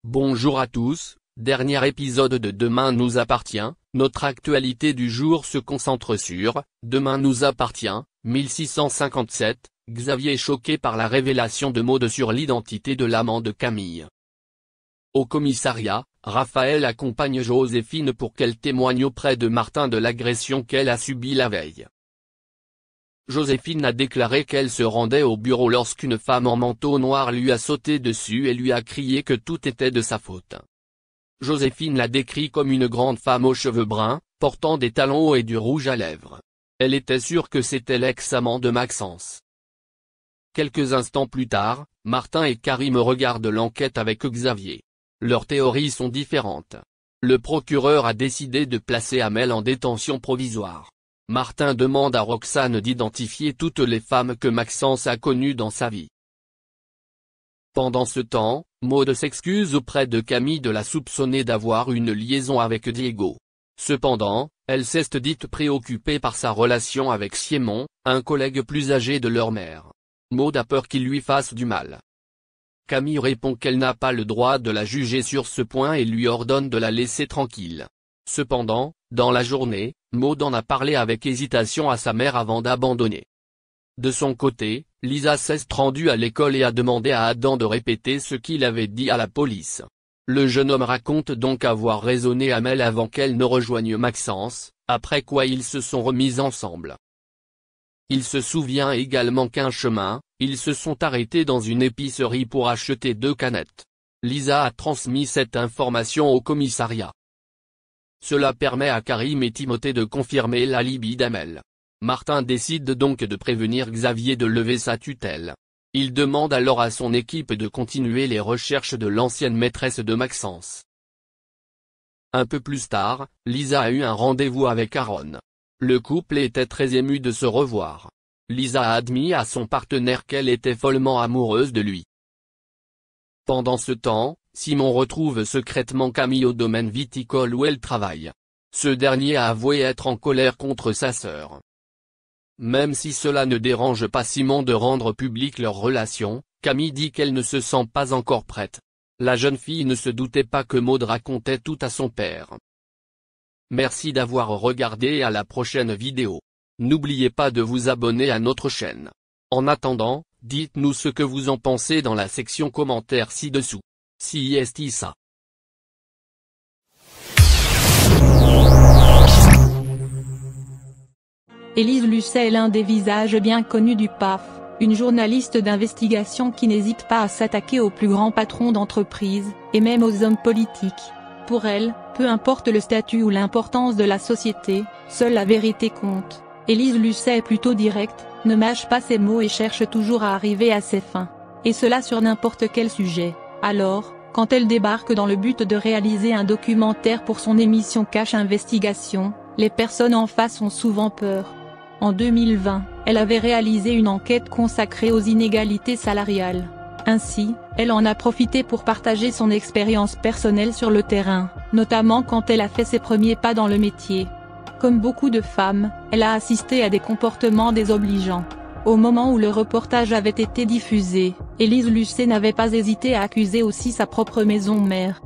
Bonjour à tous, dernier épisode de Demain nous appartient. Notre actualité du jour se concentre sur « Demain nous appartient », 1657, Xavier est choqué par la révélation de Maud sur l'identité de l'amant de Camille. Au commissariat, Raphaël accompagne Joséphine pour qu'elle témoigne auprès de Martin de l'agression qu'elle a subie la veille. Joséphine a déclaré qu'elle se rendait au bureau lorsqu'une femme en manteau noir lui a sauté dessus et lui a crié que tout était de sa faute. Joséphine l'a décrit comme une grande femme aux cheveux bruns, portant des talons hauts et du rouge à lèvres. Elle était sûre que c'était l'ex-amant de Maxence. Quelques instants plus tard, Martin et Karim regardent l'enquête avec Xavier. Leurs théories sont différentes. Le procureur a décidé de placer Amel en détention provisoire. Martin demande à Roxane d'identifier toutes les femmes que Maxence a connues dans sa vie. Pendant ce temps, Maud s'excuse auprès de Camille de la soupçonner d'avoir une liaison avec Diego. Cependant, elle s'est dite préoccupée par sa relation avec Simon, un collègue plus âgé de leur mère. Maud a peur qu'il lui fasse du mal. Camille répond qu'elle n'a pas le droit de la juger sur ce point et lui ordonne de la laisser tranquille. Cependant, dans la journée, Maud en a parlé avec hésitation à sa mère avant d'abandonner. De son côté, Lisa s'est rendue à l'école et a demandé à Adam de répéter ce qu'il avait dit à la police. Le jeune homme raconte donc avoir raisonné Amel avant qu'elle ne rejoigne Maxence, après quoi ils se sont remis ensemble. Il se souvient également qu'un chemin, ils se sont arrêtés dans une épicerie pour acheter 2 canettes. Lisa a transmis cette information au commissariat. Cela permet à Karim et Timothée de confirmer l'alibi d'Amel. Martin décide donc de prévenir Xavier de lever sa tutelle. Il demande alors à son équipe de continuer les recherches de l'ancienne maîtresse de Maxence. Un peu plus tard, Lisa a eu un rendez-vous avec Aaron. Le couple était très ému de se revoir. Lisa a admis à son partenaire qu'elle était follement amoureuse de lui. Pendant ce temps, Simon retrouve secrètement Camille au domaine viticole où elle travaille. Ce dernier a avoué être en colère contre sa sœur. Même si cela ne dérange pas Simon de rendre publique leur relation, Camille dit qu'elle ne se sent pas encore prête. La jeune fille ne se doutait pas que Maud racontait tout à son père. Merci d'avoir regardé et à la prochaine vidéo. N'oubliez pas de vous abonner à notre chaîne. En attendant, dites-nous ce que vous en pensez dans la section commentaires ci-dessous. Si est ça. Élise Lucet est l'un des visages bien connus du PAF, une journaliste d'investigation qui n'hésite pas à s'attaquer aux plus grands patrons d'entreprise, et même aux hommes politiques. Pour elle, peu importe le statut ou l'importance de la société, seule la vérité compte. Élise Lucet est plutôt directe, ne mâche pas ses mots et cherche toujours à arriver à ses fins. Et cela sur n'importe quel sujet. Alors, quand elle débarque dans le but de réaliser un documentaire pour son émission Cache Investigation, les personnes en face ont souvent peur. En 2020, elle avait réalisé une enquête consacrée aux inégalités salariales. Ainsi, elle en a profité pour partager son expérience personnelle sur le terrain, notamment quand elle a fait ses premiers pas dans le métier. Comme beaucoup de femmes, elle a assisté à des comportements désobligeants. Au moment où le reportage avait été diffusé, Élise Lucet n'avait pas hésité à accuser aussi sa propre maison mère.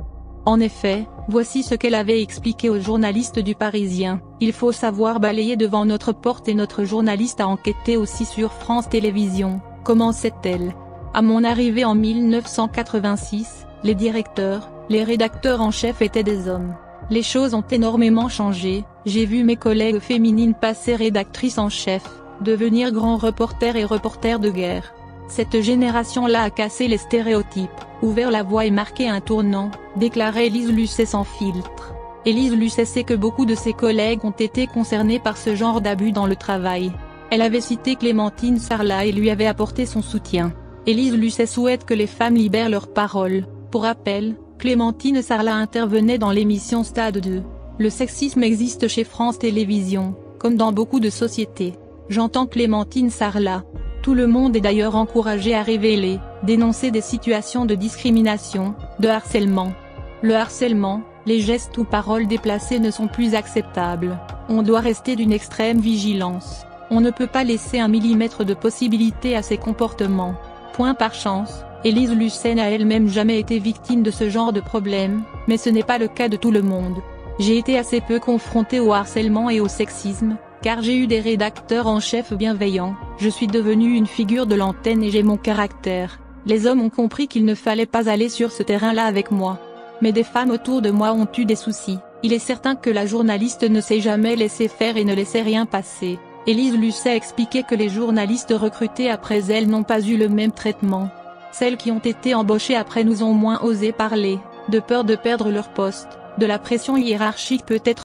En effet, voici ce qu'elle avait expliqué aux journalistes du Parisien: il faut savoir balayer devant notre porte et notre journaliste a enquêté aussi sur France Télévisions, commençait-elle. À mon arrivée en 1986, les directeurs, les rédacteurs en chef étaient des hommes. Les choses ont énormément changé, j'ai vu mes collègues féminines passer rédactrices en chef, devenir grands reporters et reporters de guerre. Cette génération-là a cassé les stéréotypes, ouvert la voie et marqué un tournant, déclarait Élise Lucet sans filtre. Élise Lucet sait que beaucoup de ses collègues ont été concernés par ce genre d'abus dans le travail. Elle avait cité Clémentine Sarlat et lui avait apporté son soutien. Élise Lucet souhaite que les femmes libèrent leur parole. Pour rappel, Clémentine Sarlat intervenait dans l'émission Stade 2. Le sexisme existe chez France Télévisions, comme dans beaucoup de sociétés. J'entends Clémentine Sarlat. Tout le monde est d'ailleurs encouragé à révéler, dénoncer des situations de discrimination, de harcèlement. Le harcèlement, les gestes ou paroles déplacées ne sont plus acceptables. On doit rester d'une extrême vigilance. On ne peut pas laisser un millimètre de possibilité à ces comportements. Point par chance, Élise Lucet n'a elle-même jamais été victime de ce genre de problème, mais ce n'est pas le cas de tout le monde. J'ai été assez peu confrontée au harcèlement et au sexisme, car j'ai eu des rédacteurs en chef bienveillants, je suis devenue une figure de l'antenne et j'ai mon caractère. Les hommes ont compris qu'il ne fallait pas aller sur ce terrain-là avec moi. Mais des femmes autour de moi ont eu des soucis. Il est certain que la journaliste ne s'est jamais laissée faire et ne laissait rien passer. Élise Lucet expliquait que les journalistes recrutés après elle n'ont pas eu le même traitement. Celles qui ont été embauchées après nous ont moins osé parler, de peur de perdre leur poste. De la pression hiérarchique peut être